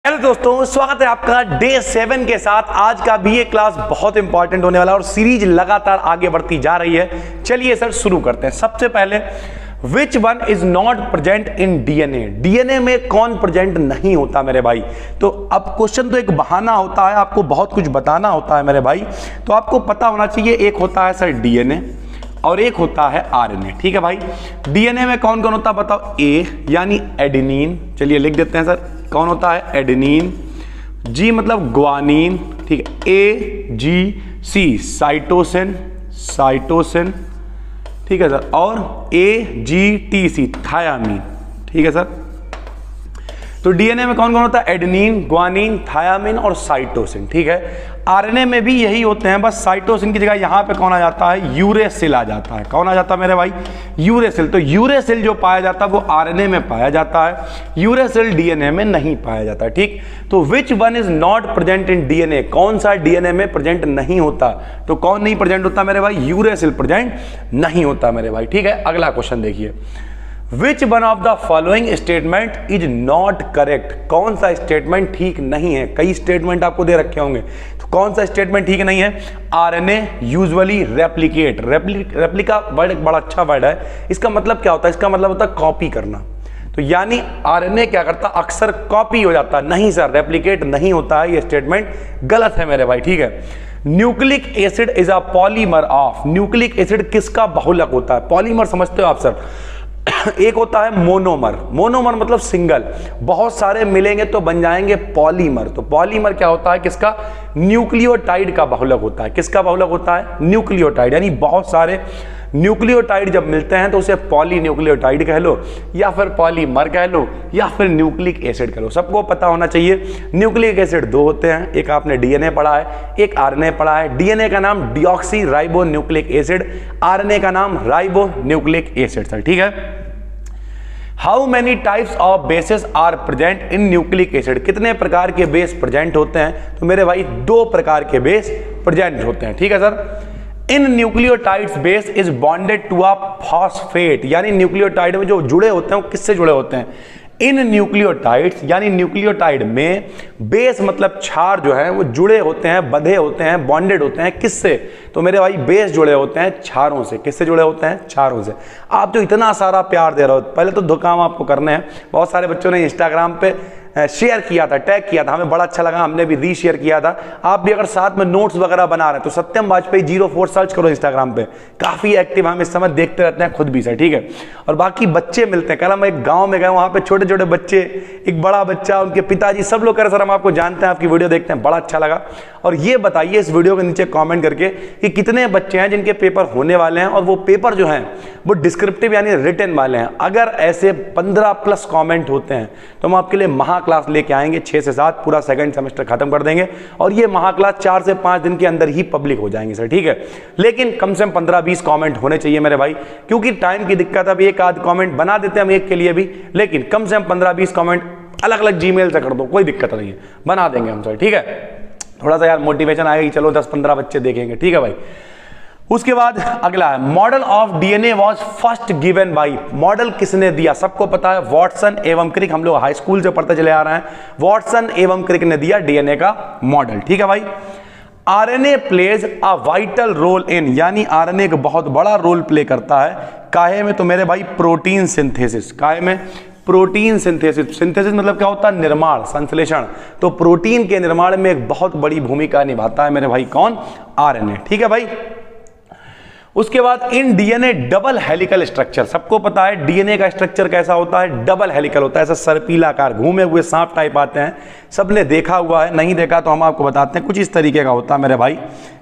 Hello दोस्तों, स्वागत है आपका डे 7 के साथ। आज का बीए क्लास बहुत इंपॉर्टेंट होने वाला है और सीरीज लगातार आगे बढ़ती जा रही है। चलिए सर शुरू करते हैं। सबसे पहले which one is not present in DNA. DNA में कौन प्रेजेंट नहीं होता मेरे भाई? तो अब क्वेश्चन तो एक बहाना होता है, आपको बहुत कुछ बताना होता है मेरे भाई। तो आपको पता होना चाहिए, एक होता है सर डीएनए और एक होता है आरएनए। ठीक है भाई, डीएनए में कौन कौन होता है बताओ? ए यानी एडेनिन, चलिए लिख देते हैं सर। कौन होता है? एडेनिन। जी मतलब ग्वानिन, ठीक है। ए जी सी साइटोसिन, साइटोसिन, ठीक है सर। और ए जी टी सी थायामीन, ठीक है सर। तो डीएनए में कौन कौन होता है? एडेनिन, ग्वानिन, थायामीन और साइटोसिन, ठीक है। आरएनए में भी यही होते हैं, बस साइटोसिन की जगह यहां पे कौन आ जाता है? यूरेसिल आ जाता है। कौन आ जाता है मेरे भाई? यूरेसिल। तो यूरेसिल जो पाया जाता है वो आरएनए में पाया जाता है, यूरेसिल डीएनए में नहीं पाया जाता है। ठीक, तो which one is not present in DNA? कौन सा डीएनए में प्रेजेंट नहीं होता? तो कौन नहीं प्रेजेंट होता मेरे भाई? यूरेसिल प्रेजेंट नहीं होता मेरे भाई। ठीक है, अगला क्वेश्चन देखिए। Which one of the following statement is not correct? कौन सा स्टेटमेंट ठीक नहीं है? कई स्टेटमेंट आपको दे रखे होंगे, तो कौन सा स्टेटमेंट ठीक नहीं है? RNA usually replicate. Replica word एक बड़ा अच्छा वर्ड है। इसका मतलब क्या होता है? इसका मतलब होता है कॉपी करना। तो यानी आरएनए क्या करता? अक्सर कॉपी हो जाता है। नहीं सर, रेप्लिकेट नहीं होता है, ये स्टेटमेंट गलत है मेरे भाई। ठीक है। Nucleic acid is a polymer of. Nucleic acid किसका बहुलक होता है? पॉलीमर समझते हो आप सर? एक होता है मोनोमर। मोनोमर मतलब सिंगल, बहुत सारे मिलेंगे तो बन जाएंगे पॉलीमर। तो पॉलीमर क्या होता है? किसका? न्यूक्लियोटाइड का बहुलक होता है। किसका बहुलक होता है? न्यूक्लियोटाइड। यानी बहुत सारे न्यूक्लियोटाइड जब मिलते हैं तो उसे पॉलीन्यूक्लियोटाइड कह लो, या फिर पॉलीमर कह लो, या फिर न्यूक्लिक एसिड कह लो। सबको पता होना चाहिए न्यूक्लिक एसिड दो होते हैं, एक आपने डीएनए पढ़ा है, एक आरएनए पढ़ा है। डीएनए का नाम deoxy ribo nucleic acid, RNA का नाम राइबो न्यूक्लिक एसिड सर। ठीक है। How many types of bases are present in nucleic acid? कितने प्रकार के बेस प्रेजेंट होते हैं? तो मेरे भाई 2 प्रकार के बेस प्रेजेंट होते हैं। ठीक है sir. In nucleotides base is bonded to a phosphate. यानी न्यूक्लियोटाइड में जो जुड़े होते हैं वो किससे जुड़े होते हैं? इन न्यूक्लियोटाइड्स, यानी न्यूक्लियोटाइड में बेस मतलब क्षार जो है वो जुड़े होते हैं, बंधे होते हैं, बॉन्डेड होते हैं। किससे? तो मेरे भाई बेस जुड़े होते हैं क्षारों से। किससे जुड़े होते हैं? क्षारों से। आप जो इतना सारा प्यार दे रहे हो, पहले तो 2 काम आपको करने हैं। बहुत सारे बच्चों ने इंस्टाग्राम पे शेयर किया था, टैग किया था, हमें बड़ा अच्छा लगा, हमने भी रीशेयर किया था। आप भी अगर साथ में नोट्स वगैरह बना रहे हैं तो सत्यम वाजपेयी 04 सर्च करो इंस्टाग्राम पे, काफी एक्टिव, हम इस समय देखते रहते हैं खुद भी सर। ठीक है। और बाकी बच्चे मिलते हैं। कल हम एक गांव में गए, वहां पे छोटे छोटे बच्चे, एक बड़ा बच्चा, उनके पिताजी, सब लोग कह रहे सर हम आपको जानते हैं, आपकी वीडियो देखते हैं, बड़ा अच्छा लगा। और ये बताइए इस वीडियो के नीचे कॉमेंट करके कि कितने बच्चे हैं जिनके पेपर होने वाले हैं और वो पेपर जो हैं वो डिस्क्रिप्टिव यानी रिटन वाले हैं। अगर ऐसे 15+ कॉमेंट होते हैं तो हम आपके लिए महा क्लास लेके आएंगे। 6 से 7 पूरा सेकंड सेमेस्टर खत्म कर देंगे और ये महा क्लास 4 से 5 दिन के अंदर ही पब्लिक हो जाएंगे सर। ठीक है। लेकिन कम से कम 15-20 कमेंट होने चाहिए मेरे भाई, क्योंकि टाइम की दिक्कत। अब एक आध कमेंट बना देते हैं हम एक के लिए भी, लेकिन कम से कम 15-20 कमेंट अलग अलग जीमेल से कर दो, कोई दिक्कत नहीं है, बना देंगे हम सर। ठीक है। थोड़ा सा यार मोटिवेशन आएगा कि चलो 10-15 बच्चे देखेंगे। ठीक है भाई। उसके बाद अगला है model of DNA was first given by. Model किसने दिया? सबको पता है, वॉटसन एवं क्रिक। हम लोग हाई स्कूल से पढ़ते चले आ रहे हैं, वॉटसन एवं क्रिक ने दिया डीएनए का मॉडल। ठीक है भाई। RNA plays a vital role in, यानी आरएनए एक बहुत बड़ा रोल प्ले करता है काहे में? तो मेरे भाई प्रोटीन सिंथेसिस। काहे में? Protein synthesis. सिंथेसिस मतलब क्या होता है? निर्माण, संश्लेषण। तो प्रोटीन के निर्माण में एक बहुत बड़ी भूमिका निभाता है मेरे भाई कौन? आरएनए। ठीक है भाई। उसके बाद in DNA double helical structure. सबको पता है डीएनए का स्ट्रक्चर कैसा होता है? डबल हेलिकल होता है। ऐसा सर्पिलाकार घूमे हुए सांप टाइप आते हैं, सबने देखा हुआ है, नहीं देखा तो हम आपको बताते हैं। कुछ इस तरीके का होता है मेरे भाई,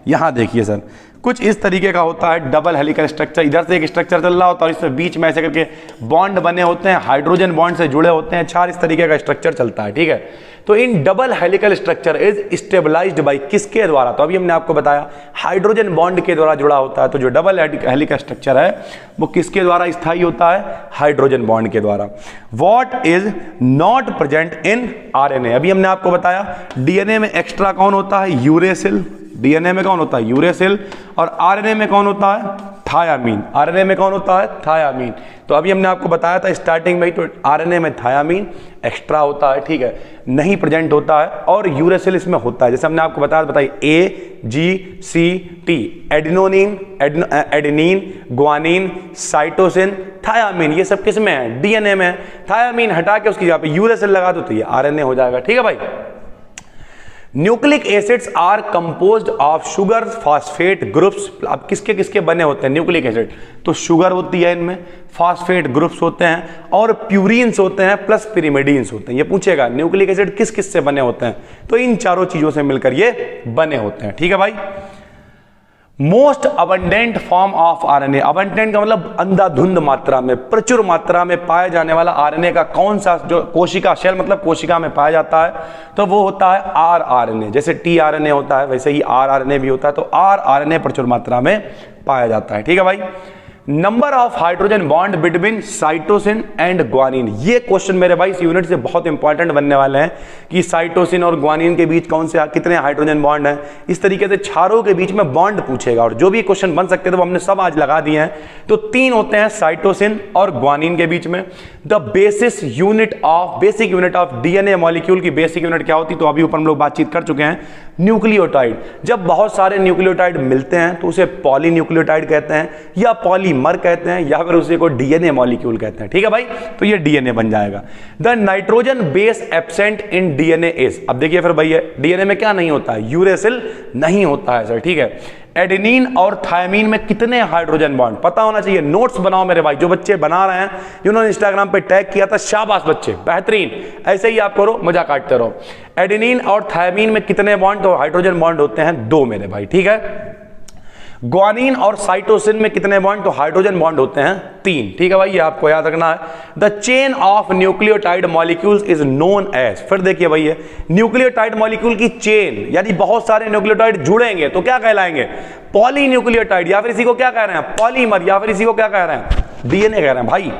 यहां देखिए सर, कुछ इस तरीके का होता है डबल हेलिकल स्ट्रक्चर। इधर से एक स्ट्रक्चर चल रहा होता है और इसमें बीच में ऐसे करके बॉन्ड बने होते हैं, हाइड्रोजन बॉन्ड से जुड़े होते हैं, 4 इस तरीके का स्ट्रक्चर चलता है। ठीक है। तो in double helical structure is stabilized by किसके द्वारा? तो अभी हमने आपको बताया हाइड्रोजन बॉन्ड के द्वारा जुड़ा होता है। तो जो डबल हेलिकल स्ट्रक्चर है वो किसके द्वारा स्थायी होता है? हाइड्रोजन बॉन्ड के द्वारा। What is not present in RNA? अभी हमने आपको बताया डीएनए में एक्स्ट्रा कौन होता है? यूरेसिल। डीएनए में कौन होता है? यूरेसिल। और आरएनए में कौन होता है? थायामीन। आरएनए में कौन होता है? थायामीन। तो अभी हमने आपको बताया था स्टार्टिंग में ही, तो आरएनए में थायामीन एक्स्ट्रा होता है, ठीक है, नहीं प्रेजेंट होता है, और यूरेसिल इसमें होता है। जैसे हमने आपको बताया, बताइए AGCT, एडिनोनिन, adenine, guanine, cytosine, thiamine, ये सब किस में है? डीएनए में। थायामीन हटा के उसकी जगह पे यूरेसिल लगा दो तो ये आरएनए हो जाएगा, ठीक है भाई। Nucleic acids are composed of sugar phosphate groups. अब किसके किसके बने होते हैं न्यूक्लिक एसिड? तो शुगर होती है इनमें, फास्फेट ग्रुप्स होते हैं, और प्यूरिन्स होते हैं, प्लस पिरिमिडीन्स होते हैं। ये पूछेगा न्यूक्लिक एसिड किस किस से बने होते हैं, तो इन चारों चीजों से मिलकर ये बने होते हैं, ठीक है भाई। Most abundant form of RNA, abundant का मतलब अंधाधुंध मात्रा में, प्रचुर मात्रा में पाया जाने वाला आरएनए का कौन सा, जो कोशिका शेल मतलब कोशिका में पाया जाता है, तो वो होता है आरआरएनए। जैसे टीआरएनए होता है वैसे ही आरआरएनए भी होता है, तो आरआरएनए प्रचुर मात्रा में पाया जाता है, ठीक है भाई। Number of hydrogen bond between cytosine and guanine, ये क्वेश्चन मेरे भाई इस यूनिट से बहुत इंपॉर्टेंट बनने वाले हैं कि साइटोसिन और ग्वानिन के बीच कौन से कितने हाइड्रोजन बॉन्ड हैं। इस तरीके से चारों के बीच में बॉन्ड पूछेगा, और जो भी क्वेश्चन बन सकते थे वो हमने सब आज लगा दिए हैं। तो 3 होते हैं साइटोसिन और ग्वानिन के बीच में। The basic unit of DNA molecule की बेसिक यूनिट क्या होती, तो अभी ऊपर हम लोग बातचीत कर चुके हैं, न्यूक्लियोटाइड। जब बहुत सारे न्यूक्लियोटाइड मिलते हैं तो उसे पॉलीन्यूक्लियोटाइड कहते हैं, या पॉलीमर कहते हैं, या फिर उसे को डीएनए मॉलिक्यूल कहते हैं, ठीक है भाई। तो ये डीएनए बन जाएगा। The nitrogen base absent in DNA is, अब देखिए फिर भैया डीएनए में क्या नहीं होता है? यूरेसिल नहीं होता है सर, ठीक है। एडेनिन और थायमीन में कितने हाइड्रोजन बॉन्ड पता होना चाहिए, नोट्स बनाओ मेरे भाई। जो बच्चे बना रहे हैं, जिन्होंने इंस्टाग्राम पे टैग किया था, शाबाश बच्चे, बेहतरीन, ऐसे ही आप करो, मजा काटते रहो। एडेनिन और थायमीन में कितने बॉन्ड, तो हाइड्रोजन बॉन्ड होते हैं 2 मेरे भाई, ठीक है। ग्वानिन और साइटोसिन में कितने बॉन्ड, तो हाइड्रोजन बॉन्ड होते हैं 3, ठीक है भाई, ये आपको याद रखना है। The chain of nucleotide molecules is known as, फिर देखिए भैया न्यूक्लियोटाइड मॉलिक्यूल की चेन, यानी बहुत सारे न्यूक्लियोटाइड जुड़ेंगे तो क्या कहलाएंगे? पॉलीन्यूक्लियोटाइड, या फिर इसी को क्या कह रहे हैं? पॉलीमर, या फिर इसी को क्या कह रहे हैं? डीएनए कह रहे हैं भाई।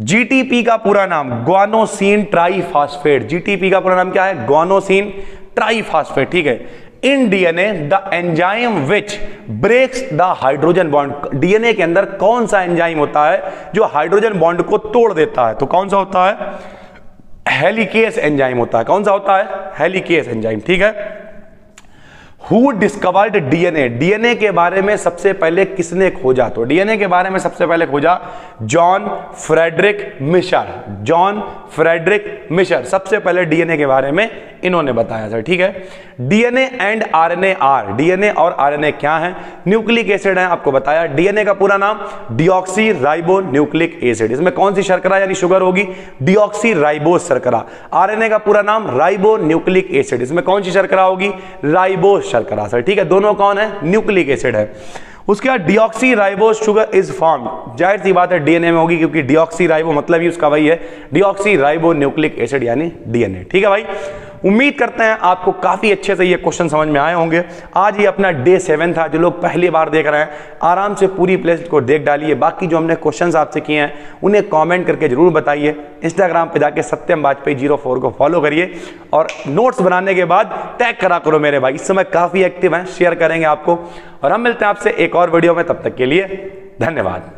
जीटीपी का पूरा नाम ग्वानोसिन ट्राईफॉस्फेट, जीटीपी का पूरा नाम क्या है? ग्वानोसिन ट्राईफॉस्फेट, ठीक है। In DNA the enzyme which breaks the hydrogen bond, DNA के अंदर कौन सा एंजाइम होता है जो हाइड्रोजन बॉन्ड को तोड़ देता है, तो कौन सा होता है? हेलिकेस एंजाइम होता है। कौन सा होता है? हेलिकेस एंजाइम, ठीक है। हु डिस्कवर्ड डीएनए, डीएनए के बारे में सबसे पहले किसने खोजा, तो डीएनए के बारे में सबसे पहले खोजा John Frederick Miescher, John Frederick Miescher सबसे पहले डीएनए के बारे में इन्होंने बताया था, ठीक है। DNA and RNA are, DNA और आरएनए क्या है? न्यूक्लिक एसिड है, आपको बताया। डीएनए का पूरा नाम डिऑक्सी राइबो न्यूक्लिक एसिड, इसमें कौन सी शर्करा यानी शुगर होगी? डिऑक्सी राइबोस शर्करा। आरएनए का पूरा नाम राइबो न्यूक्लिक एसिड, इसमें कौन सी शर्करा होगी? राइबोस शर्करा सर, ठीक है। दोनों कौन है? न्यूक्लिक एसिड है। उसके बाद deoxy ribose sugar is form, जाहिर सी बात है डीएनए में होगी, क्योंकि डिऑक्सी राइबो मतलब ही उसका वही है, डिऑक्सी राइबो न्यूक्लिक एसिड यानी डीएनए, ठीक है भाई। उम्मीद करते हैं आपको काफी अच्छे से ये क्वेश्चन समझ में आए होंगे। आज ये अपना डे 7 था। जो लोग पहली बार देख रहे हैं, आराम से पूरी प्लेलिस्ट को देख डालिए। बाकी जो हमने क्वेश्चंस आपसे किए हैं उन्हें कमेंट करके जरूर बताइए। इंस्टाग्राम पे जाके सत्यम वाजपेयी 04 को फॉलो करिए, और नोट्स बनाने के बाद टैग करा करो मेरे भाई। इस समय काफी एक्टिव हैं, शेयर करेंगे आपको, और हम मिलते हैं आपसे एक और वीडियो में। तब तक के लिए धन्यवाद।